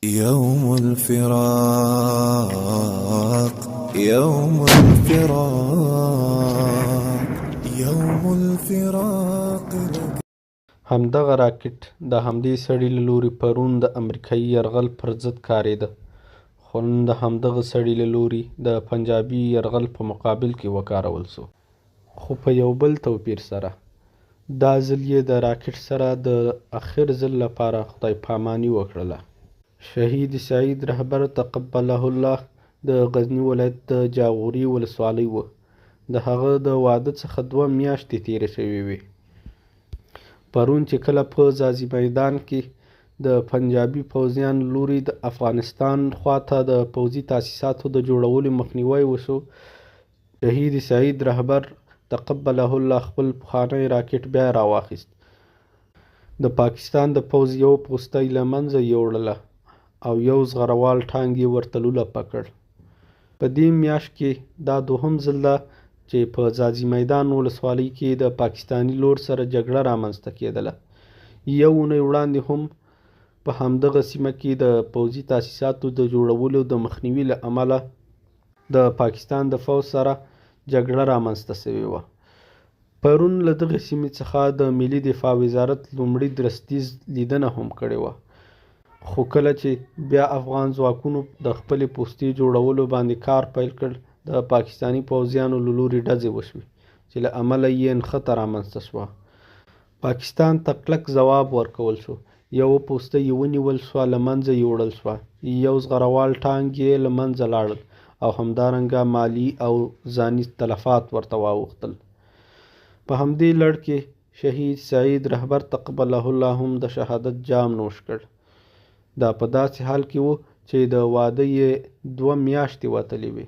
يوم الفراق يوم الفراق يوم الفراق لك. همدغه راکټ د همدې سړي له لوري پرون د امریکایي یرغل پر ضد کارېده، خو نن د همدغه سړي له لوري د پنجابي یرغل په مقابل کې وکارول شو، خو په یو بل توپیر سره. دا ځل یې د راکټ سره د اخر ځل لپاره خدای پاماني وکړله. شهید سعید رهبر تقبله الله د غزني ولایت د جاغوري ولسوالۍ و. د هغه د واده څخه 2 میاشتې تېرې شوې وې. پرون چې کله په ځاځي میدان کې د پنجابي پوځیانو لوري د افغانستان خواته د پوځي تاسیساتو د جوړولو مخنیوی وشو، شهید سعید رهبر تقبله الله خپل پخوانی راکټ بیا راواخیست. د پاکستان د پوځ یو پوستۍ له منځه یوړله او یو زغروال ټانک یې ورته لولپه کړ. په دې میاشت کې دا 2م ځل ده چې په ځاځي میدان ولسوالۍ کې د پاکستاني لور سره جګړه رامنځته کېدله. یو اونۍ وړاندې هم په همدغه سیمه کې د پوځي تاسیساتو د جوړولو د مخنیوي له امله د پاکستان د فوج سره جګړه رامنځته شوې وه. پرون له دغې سیمې څخه د ملي دفاع وزارت لومړي درستیز لیدنه هم کړې وه، خو کله چې بیا افغان ځواکونو د خپلې پوستې جوړولو باندې کار پیل کړ، د پاکستاني پوځیانو له لوري ډزې وشوې چې له امله یې نښته رامنځته شوه. پاکستان ته کلک ځواب ورکول شو. یوه پوسته یې ونیول شوه، له منځه یې وړل شوه، یو زغروال ټانک یې له منځه لاړل او همدارنګه مالي او ځاني تلفات ورته واوښتل. په همدې لړ کې شهید سعید رهبر تقبله الله هم د شهادت جام نوش کړ. دا په داسې حال کې و چې د واده یې 2 میاشتې وتلې وې.